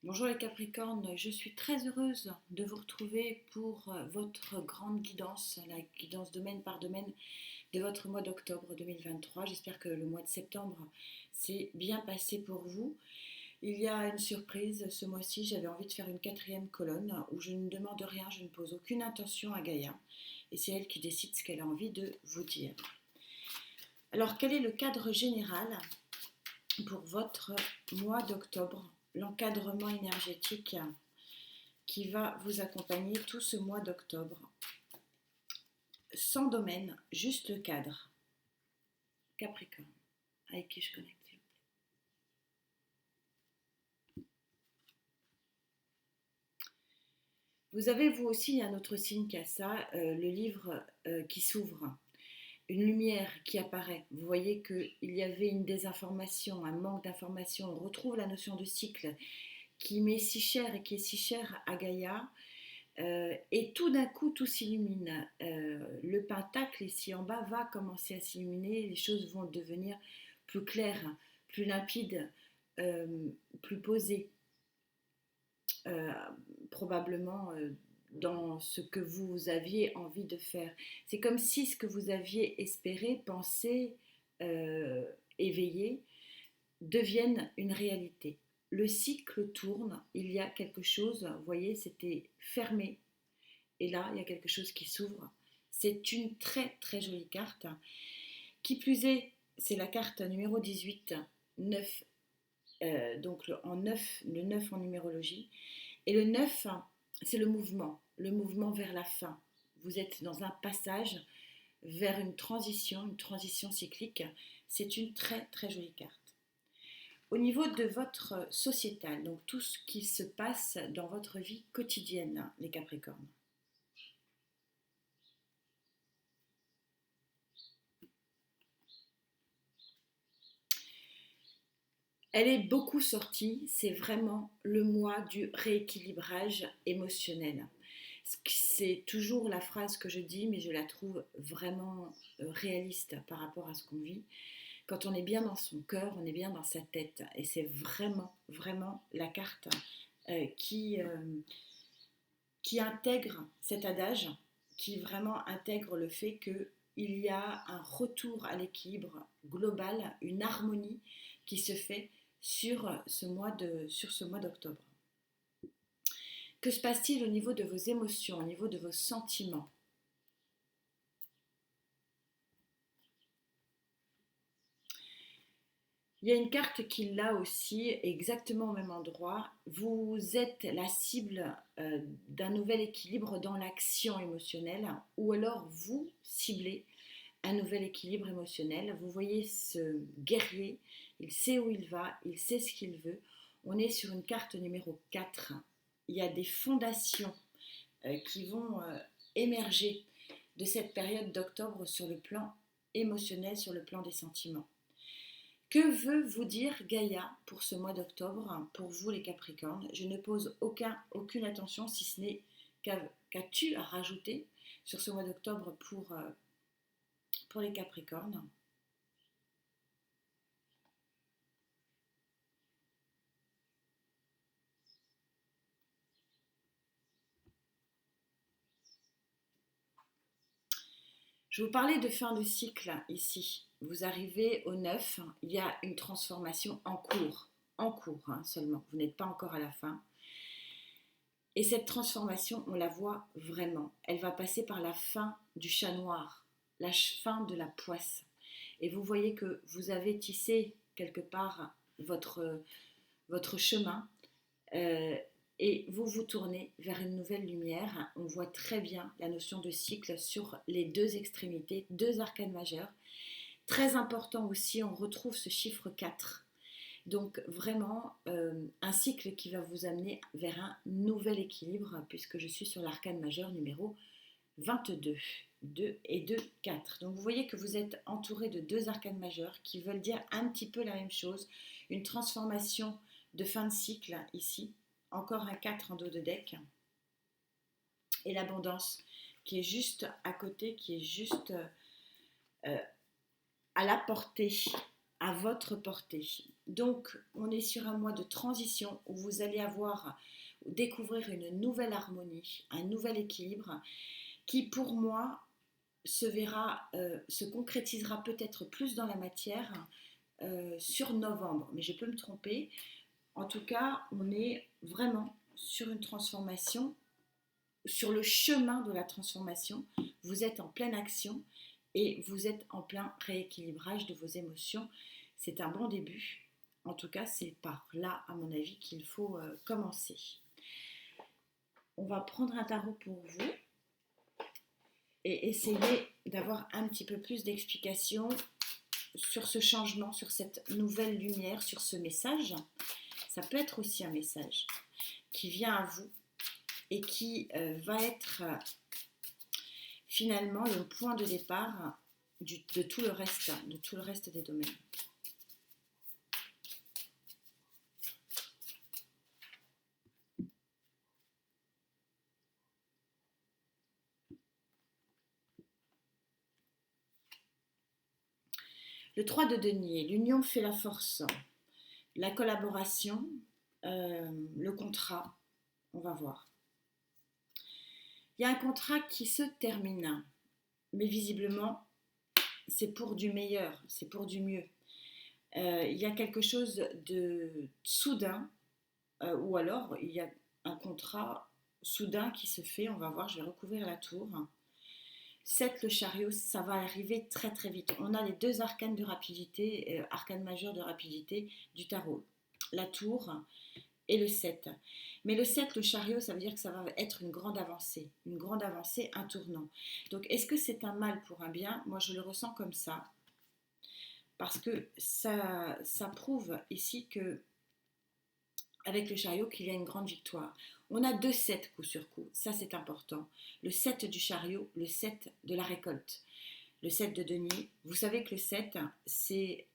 Bonjour les Capricornes, je suis très heureuse de vous retrouver pour votre grande guidance, la guidance domaine par domaine de votre mois d'octobre 2023. J'espère que le mois de septembre s'est bien passé pour vous. Il y a une surprise, ce mois-ci j'avais envie de faire une quatrième colonne où je ne demande rien, je ne pose aucune intention à Gaïa et c'est elle qui décide ce qu'elle a envie de vous dire. Alors quel est le cadre général pour votre mois d'octobre, l'encadrement énergétique qui va vous accompagner tout ce mois d'octobre? Sans domaine, juste le cadre. Capricorne, avec qui je connecte. Vous avez vous aussi un autre signe qui a ça, le livre qui s'ouvre, une lumière qui apparaît. Vous voyez qu'il y avait une désinformation, un manque d'information. On retrouve la notion de cycle qui m'est si chère et qui est si chère à Gaïa. Et tout d'un coup, tout s'illumine. Le pentacle ici en bas va commencer à s'illuminer. Les choses vont devenir plus claires, plus limpides, euh, plus posées. Euh, Probablement dans ce que vous aviez envie de faire. C'est comme si ce que vous aviez espéré, pensé, euh, éveillé, devienne une réalité. Le cycle tourne, il y a quelque chose, vous voyez, c'était fermé, et là, il y a quelque chose qui s'ouvre. C'est une très très jolie carte. Qui plus est, c'est la carte numéro 18, 9, donc en 9, le 9 en numérologie. Et le 9, c'est le mouvement vers la fin. Vous êtes dans un passage vers une transition cyclique. C'est une très très jolie carte. Au niveau de votre sociétal, donc tout ce qui se passe dans votre vie quotidienne, les Capricornes. Elle est beaucoup sortie, c'est vraiment le mois du rééquilibrage émotionnel. C'est toujours la phrase que je dis, mais je la trouve vraiment réaliste par rapport à ce qu'on vit. Quand on est bien dans son cœur, on est bien dans sa tête. Et c'est vraiment, vraiment la carte euh, qui, euh, qui intègre cet adage, qui vraiment intègre le fait qu'il y a un retour à l'équilibre global, une harmonie qui se fait sur ce mois d'octobre. Que se passe-t-il au niveau de vos émotions, au niveau de vos sentiments? Il y a une carte qui là aussi, exactement au même endroit. Vous êtes la cible d'un nouvel équilibre dans l'action émotionnelle, ou alors vous ciblez un nouvel équilibre émotionnel. Vous voyez ce guerrier, il sait où il va, il sait ce qu'il veut. On est sur une carte numéro 4. Il y a des fondations qui vont émerger de cette période d'octobre sur le plan émotionnel, sur le plan des sentiments. Que veut vous dire Gaïa pour ce mois d'octobre, pour vous les Capricornes? Je ne pose aucune attention si ce n'est qu'as-tu à rajouter sur ce mois d'octobre pour les Capricornes. Je vous parlais de fin de cycle ici. Vous arrivez au 9, il y a une transformation en cours seulement. Vous n'êtes pas encore à la fin. Et cette transformation, on la voit vraiment. Elle va passer par la fin du chat noir, la fin de la poisse. Et vous voyez que vous avez tissé quelque part votre chemin euh, et vous vous tournez vers une nouvelle lumière. On voit très bien la notion de cycle sur les deux extrémités, deux arcanes majeures. Très important aussi, on retrouve ce chiffre 4. Donc vraiment un cycle qui va vous amener vers un nouvel équilibre puisque je suis sur l'arcane majeur numéro 22. 2 et 2, 4. Donc vous voyez que vous êtes entouré de deux arcanes majeures qui veulent dire un petit peu la même chose. Une transformation de fin de cycle ici. Encore un 4 en dos de deck. Et l'abondance qui est juste à côté, qui est juste euh, à la portée, à votre portée. Donc, on est sur un mois de transition où vous allez découvrir une nouvelle harmonie, un nouvel équilibre qui, pour moi, se concrétisera peut-être plus dans la matière sur novembre. Mais je peux me tromper. En tout cas, on est vraiment sur une transformation, sur le chemin de la transformation. Vous êtes en pleine action et vous êtes en plein rééquilibrage de vos émotions. C'est un bon début. En tout cas, c'est par là, à mon avis, qu'il faut commencer. On va prendre un tarot pour vous et essayer d'avoir un petit peu plus d'explications sur ce changement, sur cette nouvelle lumière, sur ce message. Ça peut être aussi un message qui vient à vous et qui va être finalement le point de départ de tout le reste des domaines. Le 3 de denier, l'union fait la force, la collaboration, le contrat, on va voir. Il y a un contrat qui se termine, mais visiblement, c'est pour du meilleur, c'est pour du mieux. Il y a quelque chose de soudain, ou alors il y a un contrat soudain qui se fait, on va voir, je vais recouvrir la tour. 7, le chariot, ça va arriver très très vite. On a les deux arcanes de rapidité, arcanes majeures de rapidité du tarot. La tour et le 7. Mais le 7, le chariot, ça veut dire que ça va être une grande avancée, un tournant. Donc est-ce que c'est un mal pour un bien? Moi je le ressens comme ça. Parce que ça prouve ici que avec le chariot qu'il y a une grande victoire. On a 2 7 coup sur coup, ça c'est important. Le 7 du chariot, le 7 de la récolte. Le 7 de denier, vous savez que le 7, c'est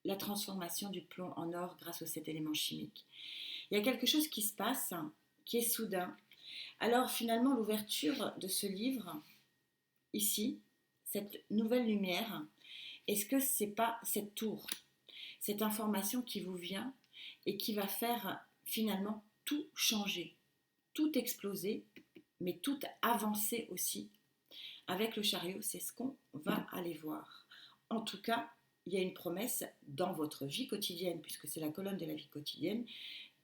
la transformation du plomb en or grâce aux 7 éléments chimiques. Il y a quelque chose qui se passe, qui est soudain. Alors finalement, l'ouverture de ce livre, ici, cette nouvelle lumière, est-ce que c'est pas cette tour, cette information qui vous vient et qui va faire finalement tout changer, tout exploser, mais tout avancer aussi. Avec le chariot, c'est ce qu'on va aller voir. En tout cas, il y a une promesse dans votre vie quotidienne, puisque c'est la colonne de la vie quotidienne,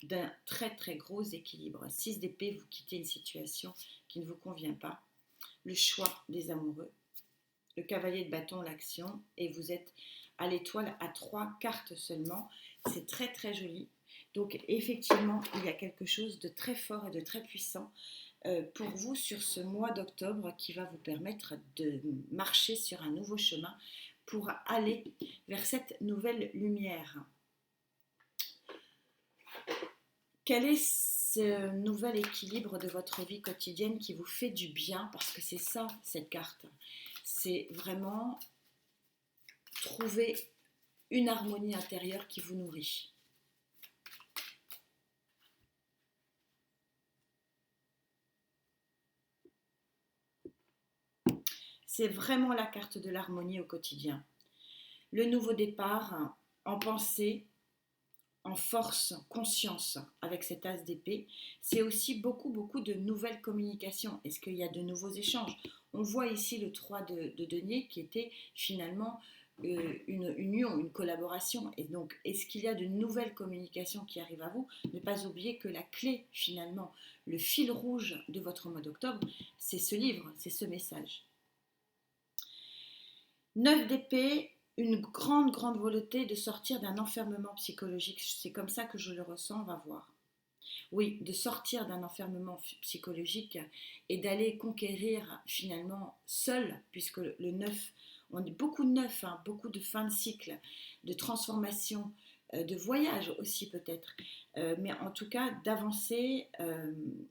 d'un très très gros équilibre. 6 d'épée, vous quittez une situation qui ne vous convient pas. Le choix des amoureux. Le cavalier de bâton, l'action. Et vous êtes à l'étoile à 3 cartes seulement. C'est très très joli. Donc effectivement, il y a quelque chose de très fort et de très puissant pour vous sur ce mois d'octobre qui va vous permettre de marcher sur un nouveau chemin pour aller vers cette nouvelle lumière. Quel est ce nouvel équilibre de votre vie quotidienne qui vous fait du bien? Parce que c'est ça, cette carte. C'est vraiment trouver une harmonie intérieure qui vous nourrit. C'est vraiment la carte de l'harmonie au quotidien. Le nouveau départ en pensée, en force, conscience avec cet as d'épée, c'est aussi beaucoup de nouvelles communications. Est-ce qu'il y a de nouveaux échanges? On voit ici le 3 de denier qui était finalement une union, une collaboration. Et donc, est-ce qu'il y a de nouvelles communications qui arrivent à vous? Ne pas oublier que la clé, finalement, le fil rouge de votre mois d'octobre, c'est ce livre, c'est ce message. 9 d'épée, une grande volonté de sortir d'un enfermement psychologique. C'est comme ça que je le ressens, on va voir. Oui, de sortir d'un enfermement psychologique et d'aller conquérir finalement seul, puisque le 9, on dit beaucoup de 9, hein, beaucoup de fin de cycle, de transformation, de voyage aussi peut-être, mais en tout cas d'avancer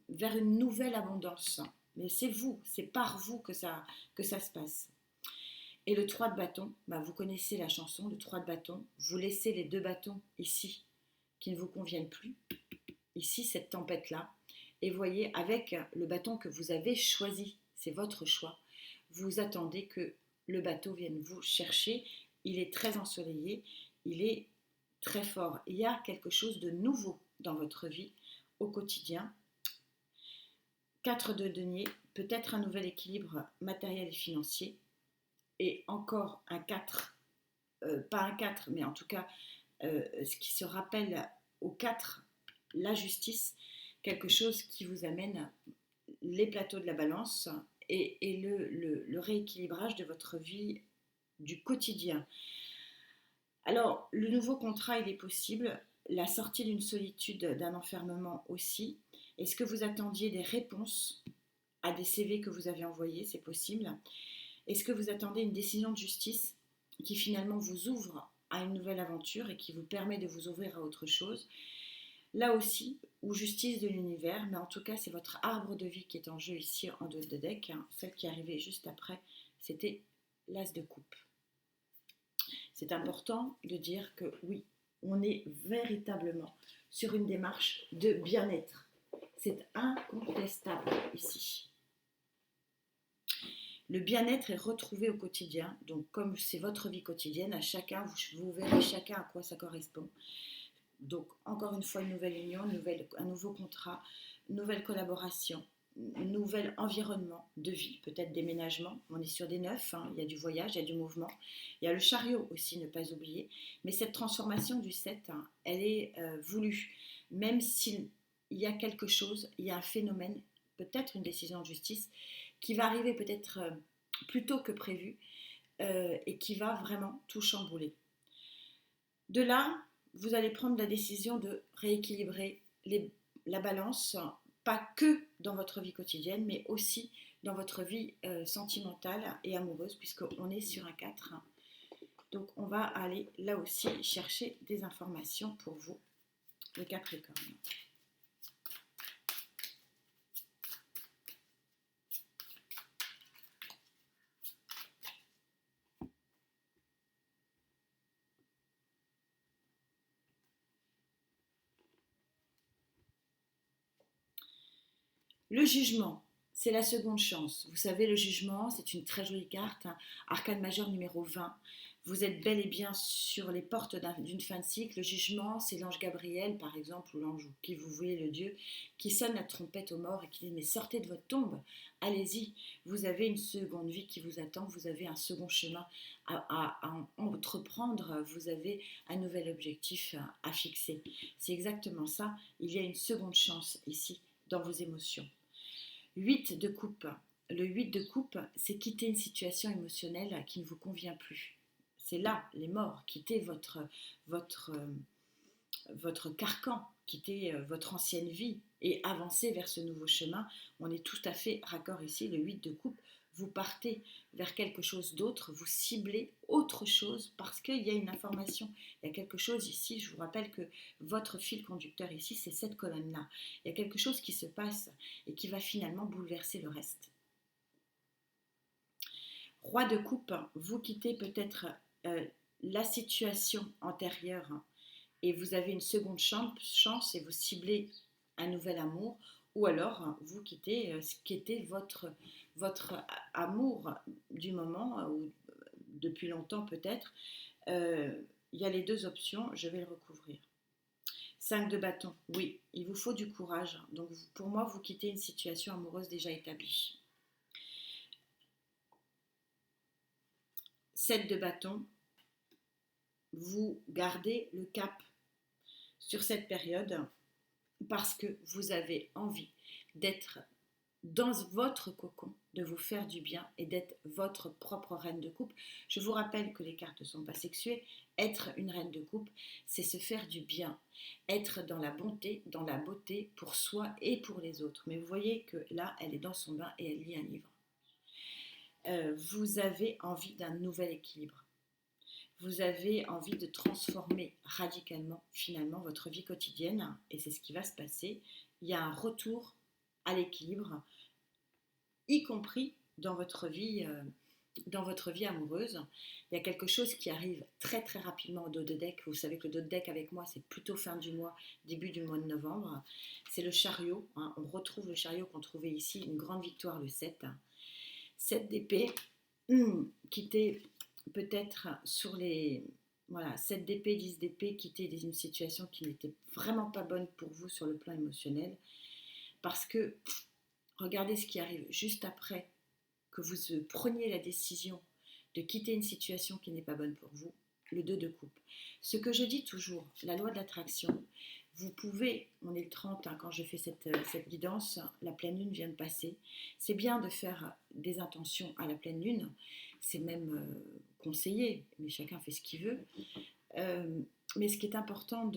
vers une nouvelle abondance. Mais c'est vous, c'est par vous que ça se passe. Et le 3 de bâton, vous connaissez la chanson, le 3 de bâton, vous laissez les 2 bâtons ici qui ne vous conviennent plus, ici cette tempête-là, et voyez avec le bâton que vous avez choisi, c'est votre choix, vous attendez que le bateau vienne vous chercher, il est très ensoleillé, il est très fort. Il y a quelque chose de nouveau dans votre vie au quotidien. 4 de denier, peut-être un nouvel équilibre matériel et financier. Et encore un 4, pas un 4, mais en tout cas, ce qui se rappelle au 4, la justice, quelque chose qui vous amène les plateaux de la balance et le rééquilibrage de votre vie du quotidien. Alors, le nouveau contrat, il est possible, la sortie d'une solitude, d'un enfermement aussi. Est-ce que vous attendiez des réponses à des CV que vous avez envoyés? C'est possible. Est-ce que vous attendez une décision de justice qui finalement vous ouvre à une nouvelle aventure et qui vous permet de vous ouvrir à autre chose? Là aussi, ou justice de l'univers, mais en tout cas, c'est votre arbre de vie qui est en jeu ici en dos de deck. Hein. Celle qui arrivait juste après, c'était l'as de coupe. C'est important de dire que oui, on est véritablement sur une démarche de bien-être. C'est incontestable ici. Le bien-être est retrouvé au quotidien, donc comme c'est votre vie quotidienne, à chacun, vous verrez chacun à quoi ça correspond. Donc encore une fois, une nouvelle union, un nouveau contrat, une nouvelle collaboration, un nouvel environnement de vie, peut-être déménagement, on est sur des neufs, hein, il y a du voyage, il y a du mouvement, il y a le chariot aussi, ne pas oublier, mais cette transformation du 7, hein, elle est voulue, même s'il y a quelque chose, il y a un phénomène, peut-être une décision de justice, qui va arriver peut-être plus tôt que prévu et qui va vraiment tout chambouler. De là, vous allez prendre la décision de rééquilibrer la balance, pas que dans votre vie quotidienne, mais aussi dans votre vie sentimentale et amoureuse, puisqu'on est sur un 4. Donc on va aller là aussi chercher des informations pour vous, le Capricorne. Le jugement, c'est la seconde chance. Vous savez, le jugement, c'est une très jolie carte, hein. Arcane majeur numéro 20. Vous êtes bel et bien sur les portes d'une fin de cycle. Le jugement, c'est l'ange Gabriel, par exemple, ou l'ange, qui vous voulez, le Dieu, qui sonne la trompette aux morts et qui dit, mais sortez de votre tombe, allez-y. Vous avez une seconde vie qui vous attend, vous avez un second chemin à entreprendre, vous avez un nouvel objectif à fixer. C'est exactement ça, il y a une seconde chance ici dans vos émotions. 8 de coupe. Le 8 de coupe, c'est quitter une situation émotionnelle qui ne vous convient plus. C'est là, les morts, quitter votre carcan, quitter votre ancienne vie et avancer vers ce nouveau chemin. On est tout à fait raccord ici, le 8 de coupe. Vous partez vers quelque chose d'autre, vous ciblez autre chose parce qu'il y a une information, il y a quelque chose ici. Je vous rappelle que votre fil conducteur ici, c'est cette colonne-là. Il y a quelque chose qui se passe et qui va finalement bouleverser le reste. Roi de coupe, vous quittez peut-être la situation antérieure et vous avez une seconde chance et vous ciblez un nouvel amour, ou alors vous quittez ce qui était votre amour du moment, ou depuis longtemps peut-être. Il y a les deux options, je vais le recouvrir. 5 de bâton, oui, il vous faut du courage. Donc pour moi, vous quittez une situation amoureuse déjà établie. 7 de bâton, vous gardez le cap sur cette période parce que vous avez envie d'être dans votre cocon, de vous faire du bien et d'être votre propre reine de coupe. Je vous rappelle que les cartes ne sont pas sexuées. Être une reine de coupe, c'est se faire du bien, être dans la bonté, dans la beauté pour soi et pour les autres. Mais vous voyez que là, elle est dans son bain et elle lit un livre. Vous avez envie d'un nouvel équilibre. Vous avez envie de transformer radicalement finalement votre vie quotidienne et c'est ce qui va se passer. Il y a un retour à l'équilibre, y compris dans votre vie amoureuse. Il y a quelque chose qui arrive très très rapidement au dos de deck. Vous savez que le dos de deck avec moi, c'est plutôt fin du mois, début du mois de novembre. C'est le chariot. Hein. On retrouve le chariot qu'on trouvait ici, une grande victoire le 7. 7 d'épée, qui était peut-être sur les Voilà, 7 d'épée, 10 d'épée, quitter une situation qui n'était vraiment pas bonne pour vous sur le plan émotionnel. Parce que regardez ce qui arrive juste après que vous preniez la décision de quitter une situation qui n'est pas bonne pour vous, le 2 de coupe. Ce que je dis toujours, la loi de l'attraction, vous pouvez, on est le 30 hein, quand je fais cette guidance, la pleine lune vient de passer, c'est bien de faire des intentions à la pleine lune, c'est même conseillé, mais chacun fait ce qu'il veut. Mais ce qui est important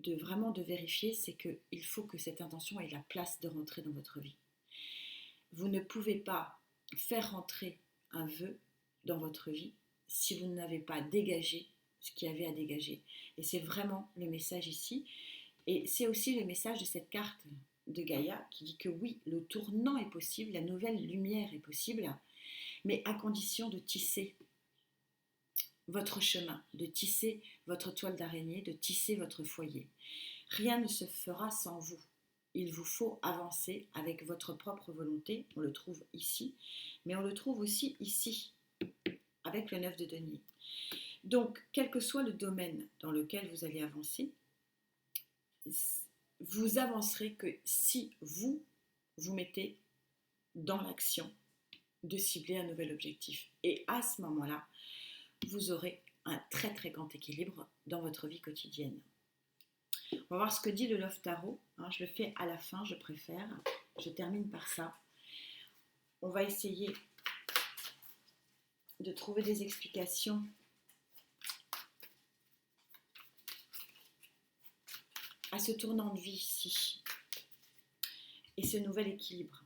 vraiment de vérifier, c'est qu'il faut que cette intention ait la place de rentrer dans votre vie. Vous ne pouvez pas faire rentrer un vœu dans votre vie si vous n'avez pas dégagé ce qu'il y avait à dégager. Et c'est vraiment le message ici. Et c'est aussi le message de cette carte de Gaïa qui dit que oui, le tournant est possible, la nouvelle lumière est possible, mais à condition de tisser votre chemin, de tisser votre toile d'araignée, de tisser votre foyer. Rien ne se fera sans vous. Il vous faut avancer avec votre propre volonté. On le trouve ici, mais on le trouve aussi ici, avec le 9 de denier. Donc, quel que soit le domaine dans lequel vous allez avancer, vous avancerez que si vous vous mettez dans l'action de cibler un nouvel objectif. Et à ce moment-là, vous aurez un très très grand équilibre dans votre vie quotidienne. On va voir ce que dit le Love Tarot. Je le fais à la fin, je préfère. Je termine par ça. On va essayer de trouver des explications à ce tournant de vie ici et ce nouvel équilibre.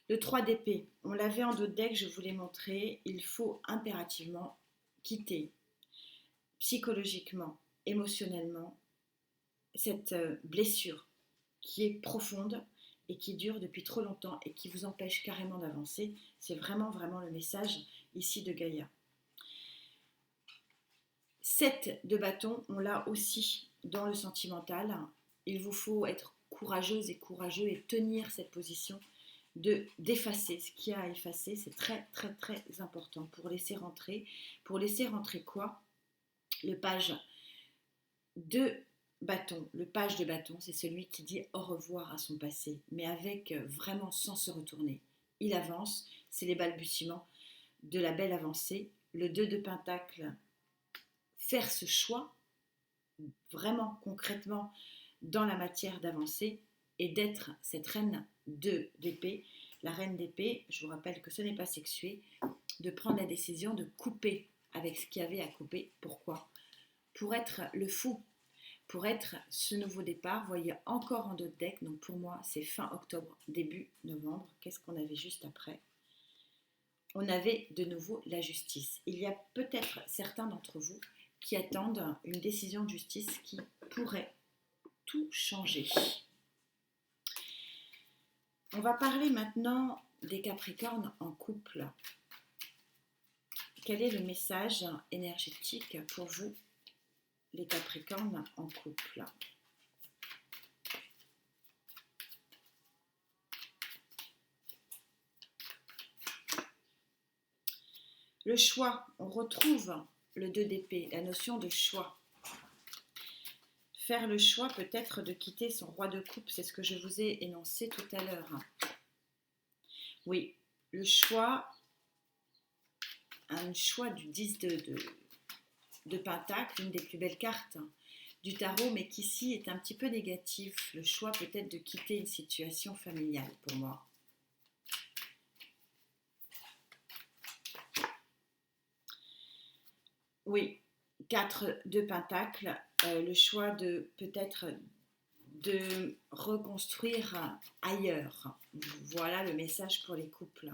Le 3 d'épée, on l'avait en dos de deck, je vous l'ai montré, il faut impérativement quitter psychologiquement, émotionnellement, cette blessure qui est profonde et qui dure depuis trop longtemps et qui vous empêche carrément d'avancer. C'est vraiment, vraiment le message ici de Gaïa. 7 de bâton, on l'a aussi dans le sentimental. Il vous faut être courageuse et courageux et tenir cette position d'effacer ce qu'il y a à effacer. C'est très, très, très important pour laisser rentrer. Pour laisser rentrer quoi? Le page de bâton. Le page de bâton, c'est celui qui dit au revoir à son passé, mais avec vraiment sans se retourner. Il avance, c'est les balbutiements de la belle avancée. Le 2 de pentacle, faire ce choix, vraiment concrètement dans la matière d'avancer et d'être cette reine d'épée. La reine d'épée, je vous rappelle que ce n'est pas sexué, de prendre la décision de couper avec ce qu'il y avait à couper. Pourquoi? Pour être le fou, pour être ce nouveau départ. Vous voyez encore en dos de deck, donc pour moi c'est fin octobre, début novembre. Qu'est-ce qu'on avait juste après? On avait de nouveau la justice. Il y a peut-être certains d'entre vous qui attendent une décision de justice qui pourrait tout changer. On va parler maintenant des Capricornes en couple. Quel est le message énergétique pour vous, les Capricornes en couple? Le choix, on retrouve le 2 d'épée, la notion de choix. Faire le choix peut-être de quitter son roi de coupe, c'est ce que je vous ai énoncé tout à l'heure. Oui, le choix, un choix du 10 de pentacle, une des plus belles cartes du tarot, mais qui ici est un petit peu négatif. Le choix peut-être de quitter une situation familiale pour moi. Oui, 4 de pentacle, le choix de peut-être de reconstruire ailleurs. Voilà le message pour les couples.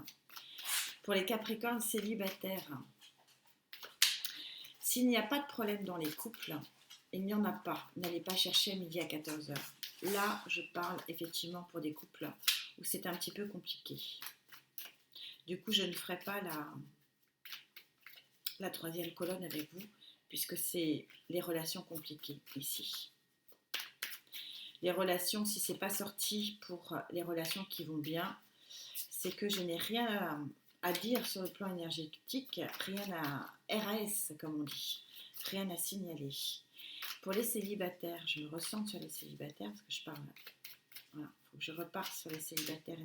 Pour les Capricornes célibataires, s'il n'y a pas de problème dans les couples, il n'y en a pas. N'allez pas chercher à midi à 14h. Là, je parle effectivement pour des couples où c'est un petit peu compliqué. Du coup, je ne ferai pas la troisième colonne avec vous, puisque c'est les relations compliquées ici. Les relations, si c'est pas sorti pour les relations qui vont bien, c'est que je n'ai rien à dire sur le plan énergétique, rien à RAS comme on dit, rien à signaler. Pour les célibataires, je me ressens sur les célibataires parce que je parle. Voilà, il faut que je reparte sur les célibataires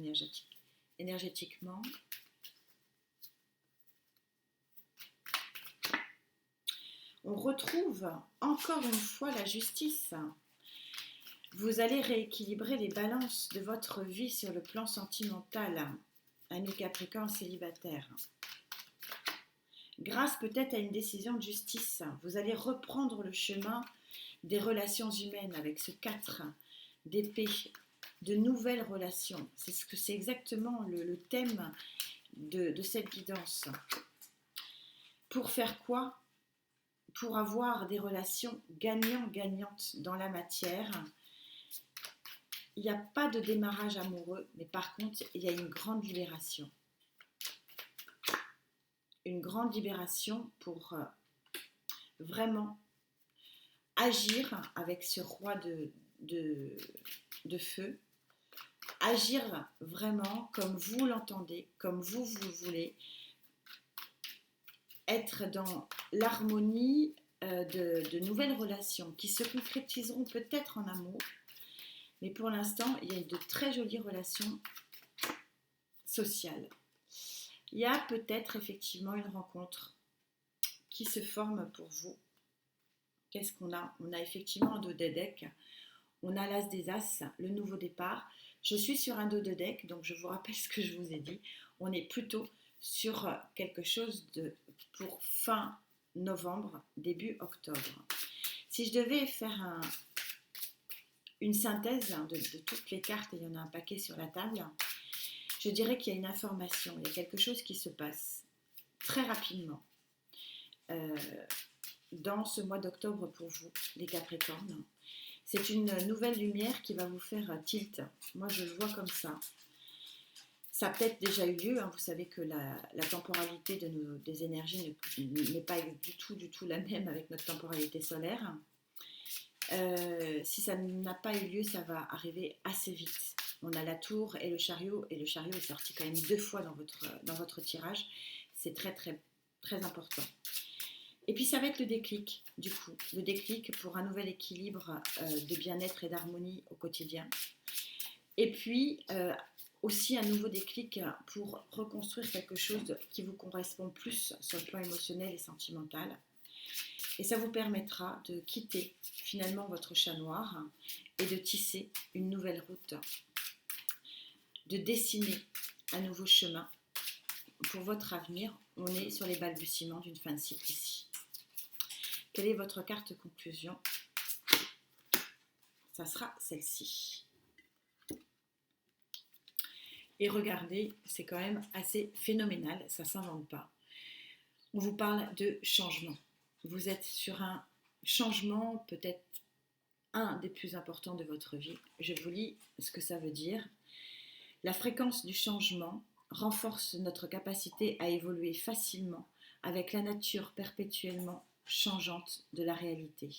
énergétiquement. On retrouve encore une fois la justice. Vous allez rééquilibrer les balances de votre vie sur le plan sentimental, ami Capricorne célibataire. Grâce peut-être à une décision de justice, vous allez reprendre le chemin des relations humaines avec ce 4 d'épée, de nouvelles relations. C'est exactement le thème de cette guidance. Pour faire quoi? Pour avoir des relations gagnant-gagnantes dans la matière. Il n'y a pas de démarrage amoureux, mais par contre, il y a une grande libération. Une grande libération pour vraiment agir avec ce roi de feu, agir vraiment comme vous l'entendez, comme vous voulez, être dans l'harmonie de nouvelles relations qui se concrétiseront peut-être en amour, mais pour l'instant, il y a de très jolies relations sociales. Il y a peut-être effectivement une rencontre qui se forme pour vous. Qu'est-ce qu'on a? On a effectivement un dos de deck. On a l'as des as, le nouveau départ. Je suis sur un dos de deck, donc je vous rappelle ce que je vous ai dit. On est plutôt sur quelque chose pour fin novembre, début octobre. Si je devais faire une synthèse de toutes les cartes, et il y en a un paquet sur la table, je dirais qu'il y a une information, il y a quelque chose qui se passe très rapidement dans ce mois d'octobre pour vous, les Capricornes. C'est une nouvelle lumière qui va vous faire tilt. Moi, je le vois comme ça. Ça a peut-être déjà eu lieu. Hein. Vous savez que la temporalité des énergies n'est pas du tout la même avec notre temporalité solaire. Si ça n'a pas eu lieu, ça va arriver assez vite. On a la tour et le chariot est sorti quand même 2 fois dans votre tirage. C'est très très très important. Et puis ça va être le déclic, du coup, le déclic pour un nouvel équilibre de bien-être et d'harmonie au quotidien. Et puis aussi un nouveau déclic pour reconstruire quelque chose qui vous correspond plus sur le plan émotionnel et sentimental. Et ça vous permettra de quitter finalement votre chat noir et de tisser une nouvelle route, de dessiner un nouveau chemin pour votre avenir. On est sur les balbutiements d'une fin de cycle ici. Quelle est votre carte conclusion? Ça sera celle-ci. Et regardez, c'est quand même assez phénoménal, ça ne s'invente pas. On vous parle de changement. Vous êtes sur un changement, peut-être un des plus importants de votre vie. Je vous lis ce que ça veut dire. La fréquence du changement renforce notre capacité à évoluer facilement avec la nature perpétuellement changeante de la réalité,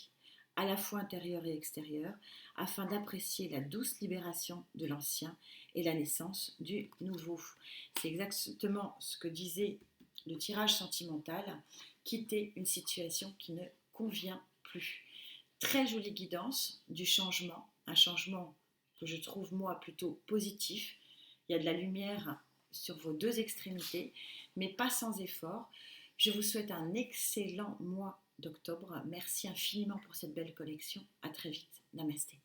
à la fois intérieure et extérieure, afin d'apprécier la douce libération de l'ancien et la naissance du nouveau. C'est exactement ce que disait le tirage sentimental, quitter une situation qui ne convient plus. Très jolie guidance du changement, un changement que je trouve moi plutôt positif. Il y a de la lumière sur vos 2 extrémités, mais pas sans effort. Je vous souhaite un excellent mois d'octobre. Merci infiniment pour cette belle collection. À très vite. Namasté.